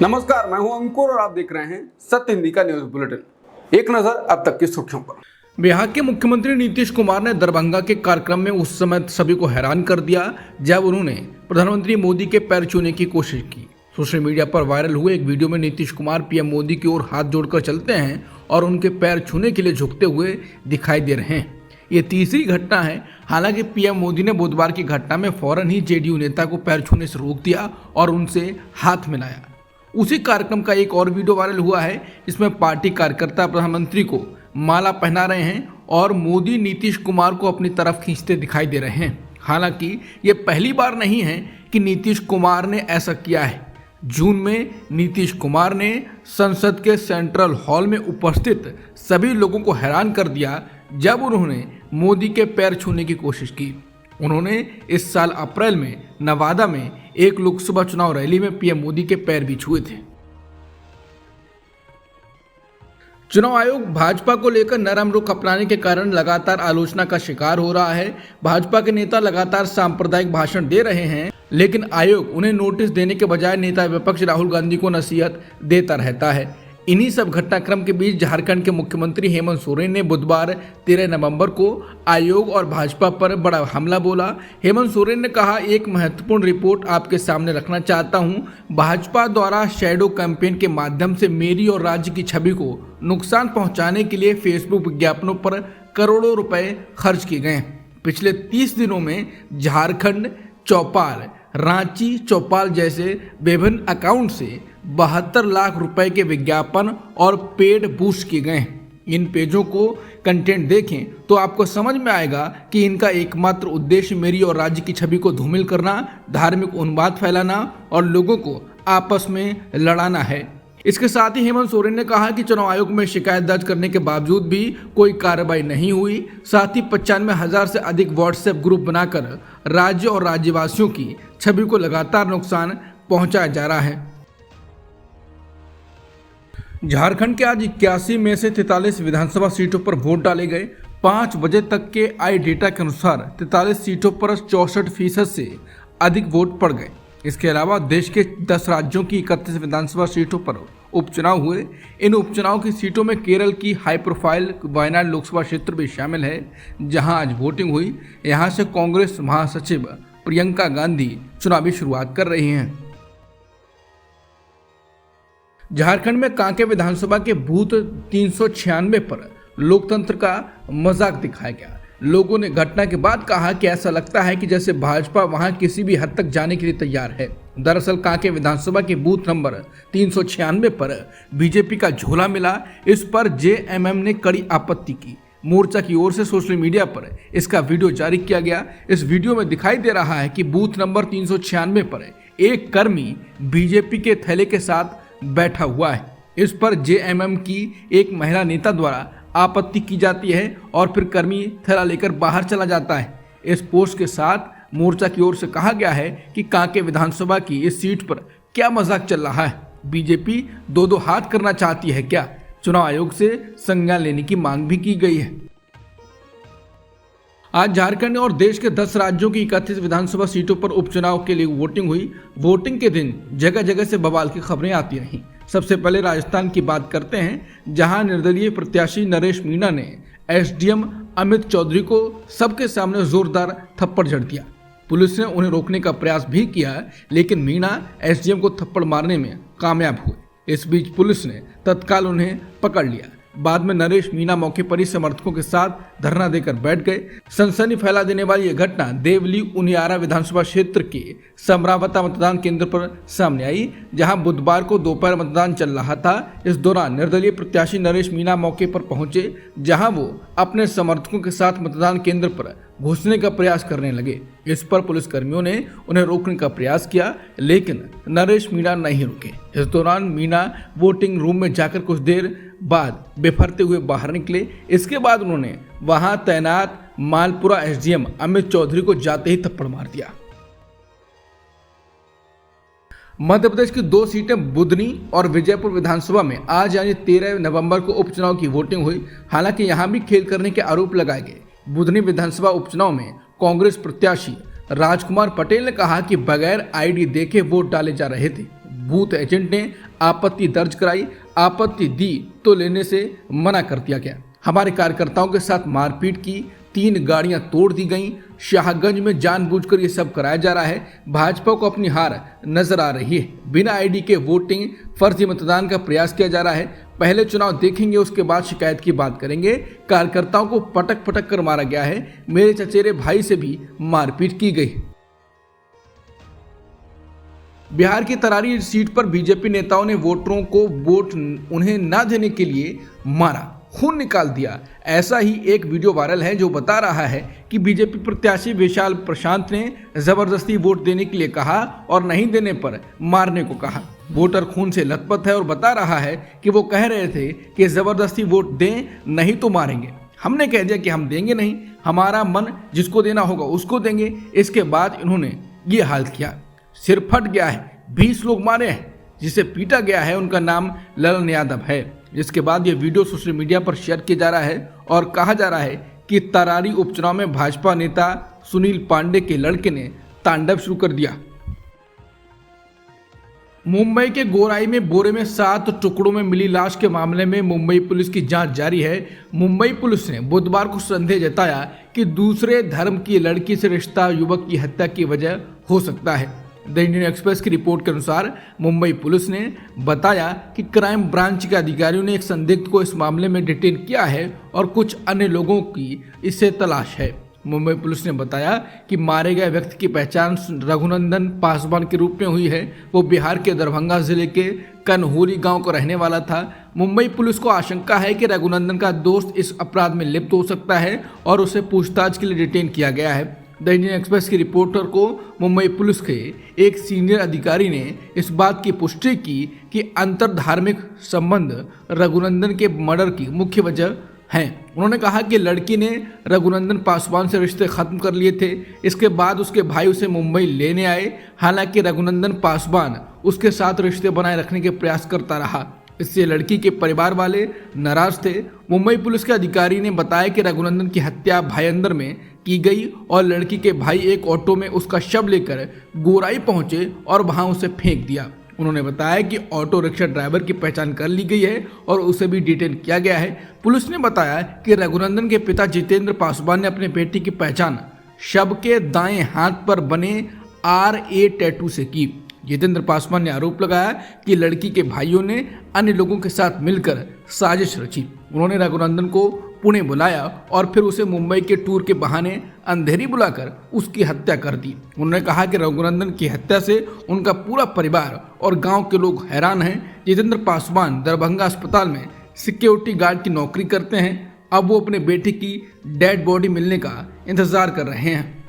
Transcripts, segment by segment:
नमस्कार, मैं हूं अंकुर और आप देख रहे हैं सत्य हिंदी का न्यूज बुलेटिन। एक नजर अब तक की सुर्खियों पर। बिहार के मुख्यमंत्री नीतीश कुमार ने दरभंगा के कार्यक्रम में उस समय सभी को हैरान कर दिया जब उन्होंने प्रधानमंत्री मोदी के पैर छूने की कोशिश की। सोशल मीडिया पर वायरल हुए एक वीडियो में नीतीश कुमार पीएम मोदी की ओर हाथ जोड़कर चलते हैं और उनके पैर छूने के लिए झुकते हुए दिखाई दे रहे हैं। ये तीसरी घटना है। हालांकि पीएम मोदी ने बुधवार की घटना में फौरन ही जेडीयू नेता को पैर छूने से रोक दिया और उनसे हाथ मिलाया। उसी कार्यक्रम का एक और वीडियो वायरल हुआ है, जिसमें पार्टी कार्यकर्ता प्रधानमंत्री को माला पहना रहे हैं और मोदी नीतीश कुमार को अपनी तरफ खींचते दिखाई दे रहे हैं। हालांकि ये पहली बार नहीं है कि नीतीश कुमार ने ऐसा किया है। जून में नीतीश कुमार ने संसद के सेंट्रल हॉल में उपस्थित सभी लोगों को हैरान कर दिया जब उन्होंने मोदी के पैर छूने की कोशिश की। उन्होंने इस साल अप्रैल में नवादा में एक लोकसभा चुनाव रैली में पीएम मोदी के पैर भी छुए थे। चुनाव आयोग भाजपा को लेकर नरम रुख अपनाने के कारण लगातार आलोचना का शिकार हो रहा है। भाजपा के नेता लगातार सांप्रदायिक भाषण दे रहे हैं, लेकिन आयोग उन्हें नोटिस देने के बजाय नेता विपक्ष राहुल गांधी को नसीहत देता रहता है। इन्हीं सब घटनाक्रम के बीच झारखंड के मुख्यमंत्री हेमंत सोरेन ने बुधवार 13 नवंबर को आयोग और भाजपा पर बड़ा हमला बोला। हेमंत सोरेन ने कहा, एक महत्वपूर्ण रिपोर्ट आपके सामने रखना चाहता हूं। भाजपा द्वारा शैडो कैंपेन के माध्यम से मेरी और राज्य की छवि को नुकसान पहुंचाने के लिए फेसबुक विज्ञापनों पर करोड़ों रुपए खर्च किए गए। पिछले 30 दिनों में झारखंड, चौपाल, रांची, चौपाल जैसे विभिन्न अकाउंट से 72 लाख रुपए के विज्ञापन और पेड बूस्ट किए गए। इन पेजों को कंटेंट देखें तो आपको समझ में आएगा कि इनका एकमात्र उद्देश्य मेरी और राज्य की छवि को धूमिल करना, धार्मिक उन्माद फैलाना और लोगों को आपस में लड़ाना है। इसके साथ ही हेमंत सोरेन ने कहा कि चुनाव आयोग में शिकायत दर्ज करने के बावजूद भी कोई कार्रवाई नहीं हुई। साथ ही 95,000 से अधिक व्हाट्सएप ग्रुप बनाकर राज्य और राज्यवासियों की छवि को लगातार नुकसान पहुंचाया जा रहा है। झारखंड के आज 81 में से 43 विधानसभा सीटों पर वोट डाले गए। 5 बजे तक के आई डेटा के अनुसार 43 सीटों पर 64% से अधिक वोट पड़ गए। इसके अलावा देश के 10 राज्यों की 31 विधानसभा सीटों पर उपचुनाव हुए। इन उपचुनाव की सीटों में केरल की हाई प्रोफाइल वायनाड लोकसभा क्षेत्र भी शामिल है, जहां आज वोटिंग हुई। यहां से कांग्रेस महासचिव प्रियंका गांधी चुनावी शुरुआत कर रही हैं। झारखंड में कांके विधानसभा के बूथ 396 पर लोकतंत्र का मजाक दिखाया गया। लोगों ने घटना के बाद कहा कि ऐसा लगता है कि जैसे भाजपा वहां किसी भी हद तक जाने के लिए तैयार है। दरअसल कांके विधानसभा के बूथ नंबर 396 पर बीजेपी का झोला मिला। इस पर जेएमएम ने कड़ी आपत्ति की। मोर्चा की ओर से सोशल मीडिया पर इसका वीडियो जारी किया गया। इस वीडियो में दिखाई दे रहा है कि बूथ नंबर 396 पर एक कर्मी बीजेपी के थैले के साथ बैठा हुआ है। इस पर जेएमएम की एक महिला नेता द्वारा आपत्ति की जाती है और फिर कर्मी थैला लेकर बाहर चला जाता है। इस पोस्ट के साथ मोर्चा की ओर से कहा गया है कि कांके विधानसभा की इस सीट पर क्या मजाक चल रहा है? बीजेपी दो हाथ करना चाहती है क्या? चुनाव आयोग से संज्ञान लेने की मांग भी की गई है। आज झारखंड और देश के 10 राज्यों की 31 विधानसभा सीटों पर उपचुनाव के लिए वोटिंग हुई। वोटिंग के दिन जगह जगह से बवाल की खबरें आती रहीं। सबसे पहले राजस्थान की बात करते हैं, जहां निर्दलीय प्रत्याशी नरेश मीणा ने एसडीएम अमित चौधरी को सबके सामने जोरदार थप्पड़ जड़ दिया। पुलिस ने उन्हें रोकने का प्रयास भी किया, लेकिन मीणा एसडीएम को थप्पड़ मारने में कामयाब हुए। इस बीच पुलिस ने तत्काल उन्हें पकड़ लिया। बाद में नरेश मीणा मौके पर ही समर्थकों के साथ धरना देकर बैठ गए। सनसनी फैला देने वाली यह घटना देवली उनियारा विधानसभा क्षेत्र के समरावता मतदान केंद्र पर सामने आई, जहां बुधवार को दोपहर मतदान चल रहा था। इस दौरान निर्दलीय प्रत्याशी नरेश मीणा मौके पर पहुंचे, जहां वो अपने समर्थकों के साथ मतदान केंद्र पर घुसने का प्रयास करने लगे। इस पर पुलिसकर्मियों ने उन्हें रोकने का प्रयास किया, लेकिन नरेश मीणा नहीं रुके। इस दौरान मीणा वोटिंग रूम में जाकर कुछ देर बाद बेफरते हुए बाहर निकले। इसके बाद उन्होंने वहां तैनात मालपुरा एसडीएम अमित चौधरी को जाते ही थप्पड़ मार दिया। मध्य प्रदेश की 2 सीटें बुधनी और विजयपुर विधानसभा में आज यानी 13 नवंबर को उपचुनाव की वोटिंग हुई। हालांकि यहां भी खेल करने के आरोप लगाए गए। बुधनी विधानसभा उपचुनाव में कांग्रेस प्रत्याशी राजकुमार पटेल ने कहा कि बगैर आईडी देखे वोट डाले जा रहे थे। बूथ एजेंट ने आपत्ति दर्ज कराई। आपत्ति दी तो लेने से मना कर दिया गया। हमारे कार्यकर्ताओं के साथ मारपीट की, 3 गाड़ियां तोड़ दी गईं। शाहगंज में जानबूझकर ये सब कराया जा रहा है। भाजपा को अपनी हार नजर आ रही है। बिना आईडी के वोटिंग, फर्जी मतदान का प्रयास किया जा रहा है। पहले चुनाव देखेंगे, उसके बाद शिकायत की बात करेंगे। कार्यकर्ताओं को पटक पटक कर मारा गया है। मेरे चचेरे भाई से भी मारपीट की गई। बिहार की तरारी सीट पर बीजेपी नेताओं ने वोटरों को वोट उन्हें न देने के लिए मारा, खून निकाल दिया। ऐसा ही एक वीडियो वायरल है जो बता रहा है कि बीजेपी प्रत्याशी विशाल प्रशांत ने जबरदस्ती वोट देने के लिए कहा और नहीं देने पर मारने को कहा। वोटर खून से लथपथ है और बता रहा है कि वो कह रहे थे कि जबरदस्ती वोट दें, नहीं तो मारेंगे। हमने कह दिया कि हम देंगे नहीं, हमारा मन जिसको देना होगा उसको देंगे। इसके बाद इन्होंने ये हाल किया। सिर फट गया है, 20 लोग मारे हैं। जिसे पीटा गया है उनका नाम ललन यादव है। जिसके बाद ये वीडियो सोशल मीडिया पर शेयर किया जा रहा है और कहा जा रहा है कि तरारी उपचुनाव में भाजपा नेता सुनील पांडे के लड़के ने तांडव शुरू कर दिया। मुंबई के गोराई में बोरे में 7 टुकड़ों में मिली लाश के मामले में मुंबई पुलिस की जांच जारी है। मुंबई पुलिस ने बुधवार को संदेह जताया कि दूसरे धर्म की लड़की से रिश्ता युवक की हत्या की वजह हो सकता है। द इंडियन एक्सप्रेस की रिपोर्ट के अनुसार मुंबई पुलिस ने बताया कि क्राइम ब्रांच के अधिकारियों ने एक संदिग्ध को इस मामले में डिटेन किया है और कुछ अन्य लोगों की इससे तलाश है। मुंबई पुलिस ने बताया कि मारे गए व्यक्ति की पहचान रघुनंदन पासवान के रूप में हुई है। वो बिहार के दरभंगा जिले के कन्हौली गांव का रहने वाला था। मुंबई पुलिस को आशंका है कि रघुनंदन का दोस्त इस अपराध में लिप्त हो सकता है और उसे पूछताछ के लिए डिटेन किया गया है। द इंडियन एक्सप्रेस की रिपोर्टर को मुंबई पुलिस के एक सीनियर अधिकारी ने इस बात की पुष्टि की कि अंतर धार्मिक संबंध रघुनंदन के मर्डर की मुख्य वजह हैं। उन्होंने कहा कि लड़की ने रघुनंदन पासवान से रिश्ते खत्म कर लिए थे। इसके बाद उसके भाई उसे मुंबई लेने आए। हालांकि रघुनंदन पासवान उसके साथ रिश्ते बनाए रखने के प्रयास करता रहा। इससे लड़की के परिवार वाले नाराज थे। मुंबई पुलिस के अधिकारी ने बताया कि रघुनंदन की हत्या भायंदर में की गई और लड़की के भाई एक ऑटो में उसका शव लेकर गोराई पहुंचे और वहां उसे फेंक दिया। उन्होंने बताया कि ऑटो रिक्शा ड्राइवर की पहचान कर ली गई है और उसे भी डिटेन किया गया है। पुलिस ने बताया कि रघुनंदन के पिता जितेंद्र पासवान ने अपने बेटी की पहचान शव के दाएं हाथ पर बने RA टैटू से की। जितेंद्र पासवान ने आरोप लगाया कि लड़की के भाइयों ने अन्य लोगों के साथ मिलकर साजिश रची। उन्होंने रघुनंदन को पुणे बुलाया और फिर उसे मुंबई के टूर के बहाने अंधेरी बुलाकर उसकी हत्या कर दी। उन्होंने कहा कि रघुनंदन की हत्या से उनका पूरा परिवार और गांव के लोग हैरान हैं। जितेंद्र पासवान दरभंगा अस्पताल में सिक्योरिटी गार्ड की नौकरी करते हैं। अब वो अपने बेटे की डेड बॉडी मिलने का इंतजार कर रहे हैं।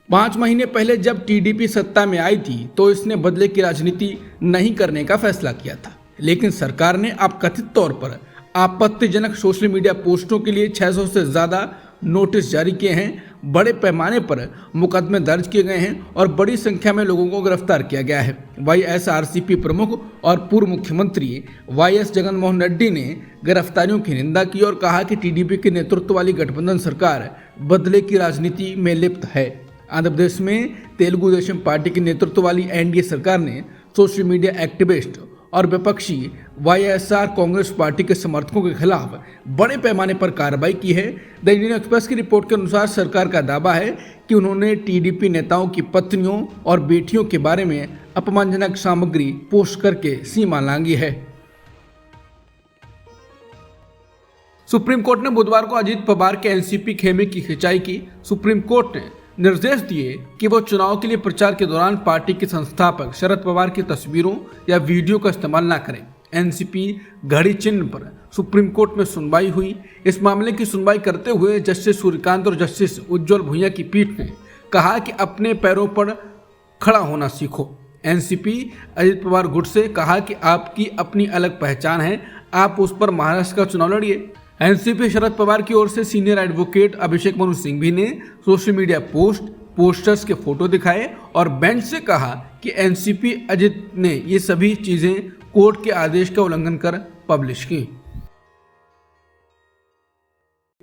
5 महीने पहले जब टीडीपी सत्ता में आई थी तो इसने बदले की राजनीति नहीं करने का फैसला किया था, लेकिन सरकार ने अब कथित तौर पर आपत्तिजनक सोशल मीडिया पोस्टों के लिए 600 से ज़्यादा नोटिस जारी किए हैं। बड़े पैमाने पर मुकदमे दर्ज किए गए हैं और बड़ी संख्या में लोगों को गिरफ्तार किया गया है। YSRCP प्रमुख और पूर्व मुख्यमंत्री YS जगनमोहन रेड्डी ने गिरफ्तारियों की निंदा की और कहा कि टीडीपी के नेतृत्व वाली गठबंधन सरकार बदले की राजनीति में लिप्त है। आंध्र प्रदेश में तेलुगु देशम पार्टी के नेतृत्व वाली NDA सरकार ने सोशल मीडिया एक्टिविस्ट और विपक्षी YSR कांग्रेस पार्टी के समर्थकों के खिलाफ बड़े पैमाने पर कार्रवाई की है। द इंडियन एक्सप्रेस की रिपोर्ट के अनुसार सरकार का दावा है कि उन्होंने टीडीपी नेताओं की पत्नियों और बेटियों के बारे में अपमानजनक सामग्री पोस्ट करके सीमा लांघी है। सुप्रीम कोर्ट ने बुधवार को अजीत पवार के एनसीपी खेमे की खिंचाई की। सुप्रीम कोर्ट ने निर्देश दिए कि वो चुनाव के लिए प्रचार के दौरान पार्टी के संस्थापक शरद पवार की तस्वीरों या वीडियो का इस्तेमाल न करें। एनसीपी घड़ी चिन्ह पर सुप्रीम कोर्ट में सुनवाई हुई। इस मामले की सुनवाई करते हुए जस्टिस सूर्यकांत और जस्टिस उज्जवल भुइयां की पीठ ने कहा कि अपने पैरों पर खड़ा होना सीखो। एनसीपी अजीत पवार गुट से कहा कि आपकी अपनी अलग पहचान है, आप उस पर महाराष्ट्र का चुनाव लड़िए। एनसीपी शरद पवार की ओर से सीनियर एडवोकेट अभिषेक मनु सिंघवी ने सोशल मीडिया पोस्टर्स के फोटो दिखाए और बेंच से कहा कि एनसीपी अजित ने ये सभी चीजें कोर्ट के आदेश का उल्लंघन कर पब्लिश की।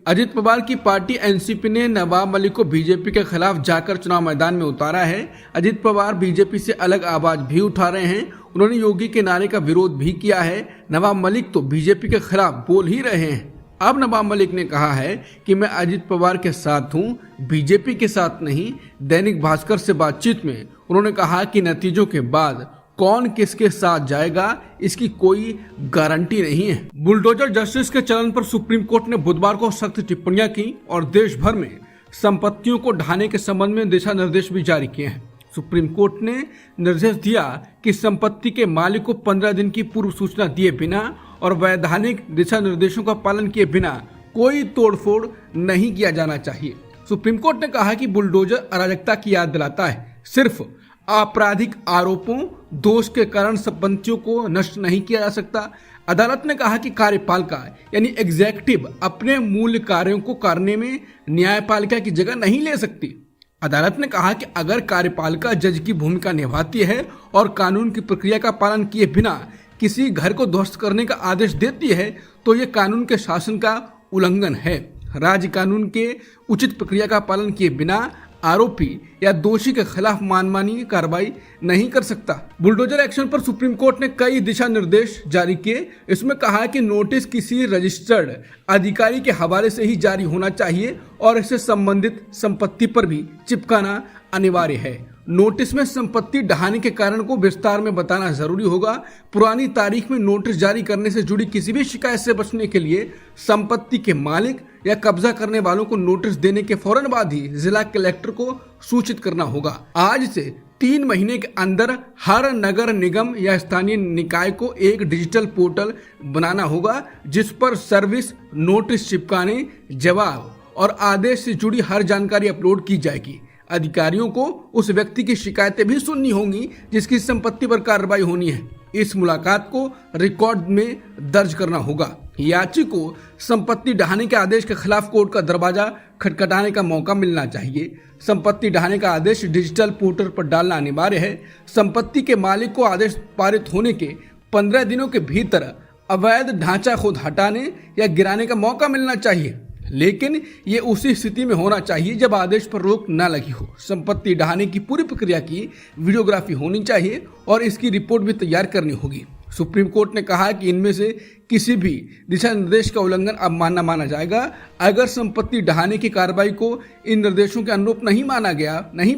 अजित पवार की पार्टी एनसीपी ने नवाब मलिक को बीजेपी के खिलाफ जाकर चुनाव मैदान में उतारा है। अजित पवार बीजेपी से अलग आवाज भी उठा रहे हैं। उन्होंने योगी के नारे का विरोध भी किया है। नवाब मलिक तो बीजेपी के खिलाफ बोल ही रहे हैं। अब नवाब मलिक ने कहा है कि मैं अजित पवार के साथ हूं, बीजेपी के साथ नहीं। दैनिक भास्कर से बातचीत में उन्होंने कहा कि नतीजों के बाद कौन किसके साथ जाएगा इसकी कोई गारंटी नहीं है। बुलडोजर जस्टिस के चलन पर सुप्रीम कोर्ट ने बुधवार को सख्त टिप्पणियां की और देश भर में संपत्तियों को ढाने के संबंध में दिशा निर्देश भी जारी किए हैं। सुप्रीम कोर्ट ने निर्देश दिया कि संपत्ति के मालिक को 15 दिन की पूर्व सूचना दिए बिना और वैधानिक दिशा निर्देशों का पालन किए बिना कोई तोड़फोड़ नहीं किया जाना चाहिए। सुप्रीम कोर्ट ने कहा कि बुलडोजर अराजकता की याद दिलाता है। सिर्फ आपराधिक आरोपों दोष के कारण संपत्तियों को नष्ट नहीं किया जा सकता। अदालत ने कहा कि कार्यपालिका यानी एग्जीक्यूटिव अपने मूल कार्यों को करने में न्यायपालिका की जगह नहीं ले सकती। अदालत ने कहा कि अगर कार्यपालिका जज की भूमिका निभाती है और कानून की प्रक्रिया का पालन किए बिना किसी घर को ध्वस्त करने का आदेश देती है तो ये कानून के शासन का उल्लंघन है। राज्य कानून के उचित प्रक्रिया का पालन किए बिना आरोपी या दोषी के खिलाफ मनमानी कार्रवाई नहीं कर सकता। बुलडोजर एक्शन पर सुप्रीम कोर्ट ने कई दिशा निर्देश जारी किए। इसमें कहा कि नोटिस किसी रजिस्टर्ड अधिकारी के हवाले से ही जारी होना चाहिए और इससे संबंधित संपत्ति पर भी चिपकाना अनिवार्य है। नोटिस में संपत्ति ढहाने के कारण को विस्तार में बताना जरूरी होगा। पुरानी तारीख में नोटिस जारी करने से जुड़ी किसी भी शिकायत से बचने के लिए संपत्ति के मालिक या कब्जा करने वालों को नोटिस देने के फौरन बाद ही जिला कलेक्टर को सूचित करना होगा। आज से 3 महीने के अंदर हर नगर निगम या स्थानीय निकाय को एक डिजिटल पोर्टल बनाना होगा जिस पर सर्विस, नोटिस चिपकाने, जवाब और आदेश से जुड़ी हर जानकारी अपलोड की जाएगी। अधिकारियों को उस व्यक्ति की शिकायतें भी सुननी होंगी जिसकी संपत्ति पर कार्रवाई होनी है। इस मुलाकात को रिकॉर्ड में दर्ज करना होगा। याची को संपत्ति ढहाने के आदेश के खिलाफ कोर्ट का दरवाजा खटखटाने का मौका मिलना चाहिए। संपत्ति ढहाने का आदेश डिजिटल पोर्टल पर डालना अनिवार्य है। संपत्ति के मालिक को आदेश पारित होने के 15 दिनों के भीतर अवैध ढांचा खुद हटाने या गिराने का मौका मिलना चाहिए, लेकिन ये उसी स्थिति में होना चाहिए जब आदेश पर रोक न लगी हो। संपत्ति ढहाने की पूरी प्रक्रिया की वीडियोग्राफी होनी चाहिए और इसकी रिपोर्ट भी तैयार करनी होगी। सुप्रीम कोर्ट ने कहा कि इनमें से किसी भी दिशा निर्देश का उल्लंघन अब माना जाएगा। अगर संपत्ति ढहाने की कार्रवाई को इन निर्देशों के अनुरूप नहीं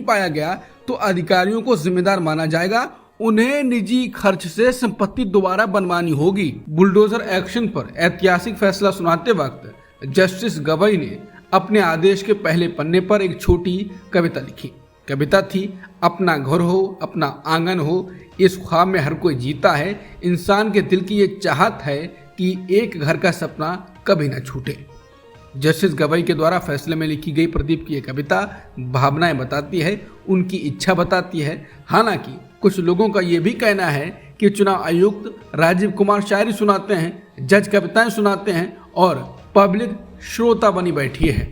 पाया गया तो अधिकारियों को जिम्मेदार माना जाएगा। उन्हें निजी खर्च से संपत्ति दोबारा बनवानी होगी। बुलडोजर एक्शन पर ऐतिहासिक फैसला सुनाते वक्त जस्टिस गवई ने अपने आदेश के पहले पन्ने पर एक छोटी कविता लिखी। कविता थी, अपना घर हो, अपना आंगन हो, इस ख्वाब में हर कोई जीता है। इंसान के दिल की ये चाहत है कि एक घर का सपना कभी न छूटे। जस्टिस गवई के द्वारा फैसले में लिखी गई प्रदीप की ये कविता भावनाएं बताती है, उनकी इच्छा बताती है। हालांकि कुछ लोगों का ये भी कहना है कि चुनाव आयुक्त राजीव कुमार शायरी सुनाते हैं, जज कविताएं सुनाते हैं और पब्लिक श्रोता बनी बैठी है।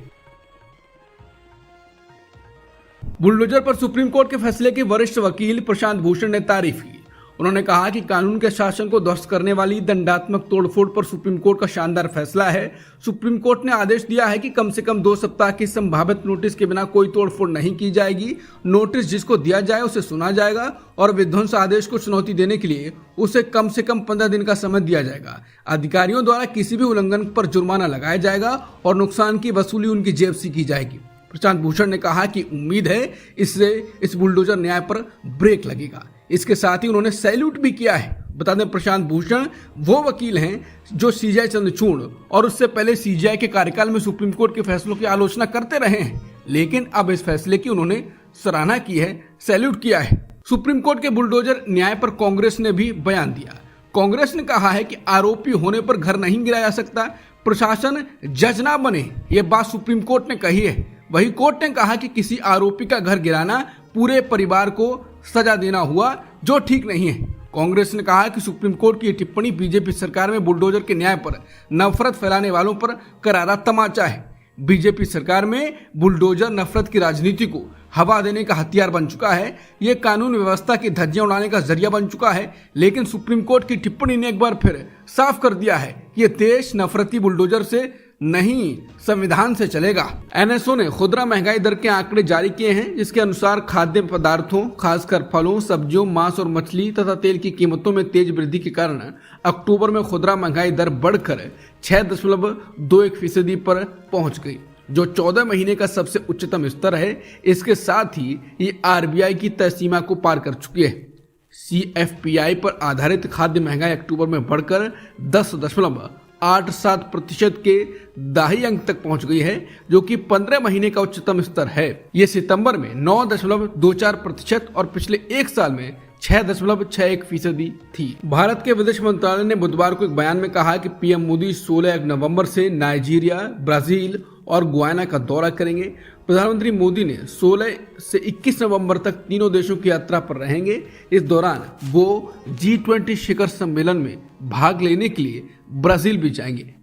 बुलडोजर पर सुप्रीम कोर्ट के फैसले के वरिष्ठ वकील प्रशांत भूषण ने तारीफ की। उन्होंने कहा कि कानून के शासन को ध्वस्त करने वाली दंडात्मक तोड़फोड़ पर सुप्रीम कोर्ट का शानदार फैसला है। सुप्रीम कोर्ट ने आदेश दिया है कि कम से कम 2 सप्ताह की संभावित नोटिस के बिना कोई तोड़फोड़ नहीं की जाएगी। नोटिस जिसको दिया जाए उसे सुना जाएगा और विध्वंस आदेश को चुनौती देने के लिए उसे कम से कम 15 दिन का समय दिया जाएगा। अधिकारियों द्वारा किसी भी उल्लंघन पर जुर्माना लगाया जाएगा और नुकसान की वसूली उनकी जेब से की जाएगी। प्रशांत भूषण ने कहा कि उम्मीद है इससे इस बुलडोजर न्याय पर ब्रेक लगेगा। इसके साथ ही उन्होंने सैल्यूट भी किया है। बता दें, प्रशांत भूषण वो वकील हैं जो सीजीआई चंद्रचूड़ और उससे पहले सीजीआई के कार्यकाल में सुप्रीम कोर्ट के फैसलों की आलोचना करते रहे हैं, लेकिन अब इस फैसले की उन्होंने सराहना की है, सैल्यूट किया है। सुप्रीम कोर्ट के बुलडोजर न्याय पर कांग्रेस ने भी बयान दिया। कांग्रेस ने कहा है कि आरोपी होने पर घर नहीं गिराया जा सकता, प्रशासन जज ना बने, ये बात सुप्रीम कोर्ट ने कही है। वही कोर्ट ने कहा कि किसी आरोपी का घर गिराना पूरे परिवार को सजा देना हुआ जो ठीक नहीं है। कांग्रेस ने कहा कि सुप्रीम कोर्ट की टिप्पणी बीजेपी सरकार में बुलडोजर के न्याय पर नफरत फैलाने वालों पर करारा तमाचा है। बीजेपी सरकार में बुलडोजर नफरत की राजनीति को हवा देने का हथियार बन चुका है। ये कानून व्यवस्था की धज्जियां उड़ाने का जरिया बन चुका है। लेकिन सुप्रीम कोर्ट की टिप्पणी ने एक बार फिर साफ कर दिया है कि ये देश नफरती बुलडोजर से नहीं संविधान से चलेगा। एनएसओ ने खुदरा महंगाई दर के आंकड़े जारी किए हैं, जिसके अनुसार खाद्य पदार्थों खासकर फलों, सब्जियों, मांस और मछली तथा तेल की कीमतों में तेज वृद्धि के कारण अक्टूबर में खुदरा महंगाई दर बढ़कर 6.21% पर पहुंच गई, जो 14 महीने का सबसे उच्चतम स्तर है। इसके साथ ही ये आरबीआई की तय सीमा को पार कर चुकी है। CFPI पर आधारित खाद्य महंगाई अक्टूबर में बढ़कर 10.87% के दाही अंक तक पहुंच गई है, जो कि 15 महीने का उच्चतम स्तर है। ये सितंबर में 9.24% और पिछले एक साल में 6.61% थी। भारत के विदेश मंत्रालय ने बुधवार को एक बयान में कहा कि पीएम मोदी 16 नवंबर से नाइजीरिया, ब्राजील और गुयाना का दौरा करेंगे। प्रधानमंत्री मोदी ने 16 से 21 नवंबर तक तीनों देशों की यात्रा पर रहेंगे। इस दौरान वो G20 शिखर सम्मेलन में भाग लेने के लिए ब्राजील भी जाएंगे।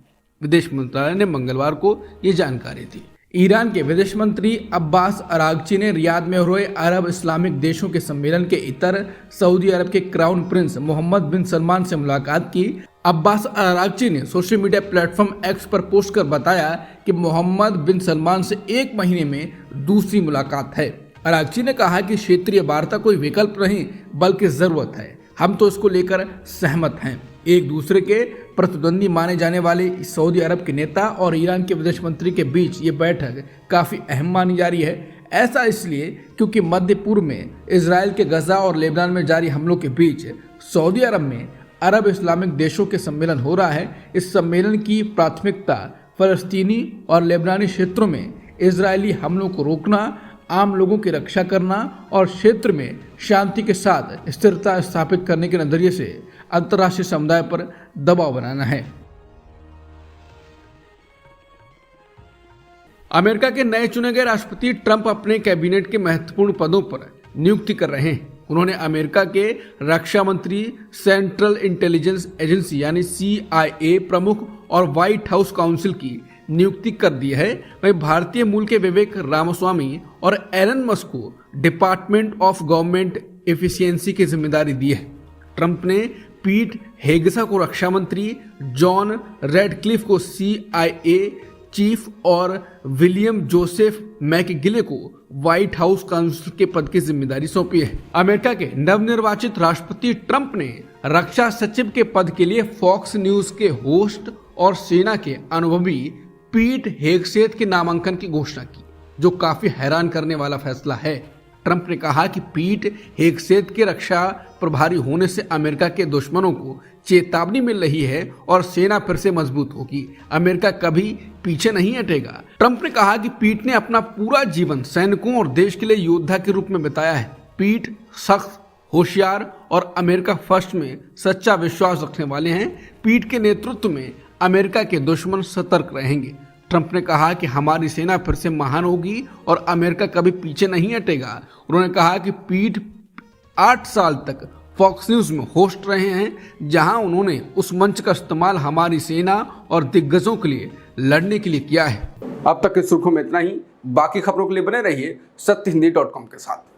विदेश मंत्रालय ने मंगलवार को ये जानकारी दी। ईरान के विदेश मंत्री अब्बास अरागची ने रियाद में हो रहे अरब इस्लामिक देशों के सम्मेलन के इतर सऊदी अरब के क्राउन प्रिंस मोहम्मद बिन सलमान से मुलाकात की। अब्बास अरागची ने सोशल मीडिया प्लेटफॉर्म एक्स पर पोस्ट कर बताया कि मोहम्मद बिन सलमान से एक महीने में दूसरी मुलाकात है। अरागची ने कहा कि क्षेत्रीय वार्ता कोई विकल्प नहीं बल्कि जरूरत है। हम तो इसको लेकर सहमत हैं। एक दूसरे के प्रतिद्वंदी माने जाने वाले सऊदी अरब के नेता और ईरान के विदेश मंत्री के बीच ये बैठक काफी अहम मानी जा रही है। ऐसा इसलिए क्योंकि मध्य पूर्व में इजराइल के गजा और लेबनान में जारी हमलों के बीच सऊदी अरब में अरब इस्लामिक देशों के सम्मेलन हो रहा है। इस सम्मेलन की प्राथमिकता फलस्तीनी और लेबनानी क्षेत्रों में इजरायली हमलों को रोकना, आम लोगों की रक्षा करना और क्षेत्र में शांति के साथ स्थिरता स्थापित करने के नजरिए से अंतर्राष्ट्रीय समुदाय पर दबाव बनाना है। अमेरिका के नए चुने गए राष्ट्रपति ट्रंप अपने कैबिनेट के महत्वपूर्ण पदों पर नियुक्ति कर रहे हैं। उन्होंने अमेरिका के रक्षा मंत्री, सेंट्रल इंटेलिजेंस एजेंसी यानी CIA प्रमुख और व्हाइट हाउस काउंसिल की नियुक्ति कर दी है। वहीं भारतीय मूल के विवेक रामास्वामी और एलन मस्क को डिपार्टमेंट ऑफ गवर्नमेंट एफिशिएंसी की जिम्मेदारी दी है। ट्रंप ने पीट हेगसा को रक्षा मंत्री, जॉन रेडक्लिफ को CIA चीफ और विलियम जोसेफ मैकगिले को व्हाइट हाउस काउंसिल के पद की जिम्मेदारी सौंपी है। अमेरिका के नवनिर्वाचित राष्ट्रपति ट्रंप ने रक्षा सचिव के पद के लिए फॉक्स न्यूज के होस्ट और सेना के अनुभवी पीट हेगसेथ के नामांकन की घोषणा की, जो काफी हैरान करने वाला फैसला है। ट्रंप ने कहा कि पीट हेगसेथ के रक्षा प्रभारी होने से अमेरिका के दुश्मनों को चेतावनी मिल रही है और सेना फिर से मजबूत होगी। अमेरिका कभी पीछे नहीं हटेगा। ट्रंप ने कहा कि पीट ने अपना पूरा जीवन सैनिकों और देश के लिए योद्धा के रूप में बिताया है। पीट सख्त, होशियार और अमेरिका फर्स्ट में सच्चा विश्वास रखने वाले हैं। पीट के नेतृत्व में अमेरिका के दुश्मन सतर्क रहेंगे। ट्रंप ने कहा कि हमारी सेना फिर से महान होगी और अमेरिका कभी पीछे नहीं हटेगा। उन्होंने कहा कि पीट 8 साल तक फॉक्स न्यूज में होस्ट रहे हैं, जहां उन्होंने उस मंच का इस्तेमाल हमारी सेना और दिग्गजों के लिए लड़ने के लिए किया है। अब तक की सुर्खियों में इतना ही। बाकी खबरों के लिए बने रहिए सत्यहिंदी.com के साथ।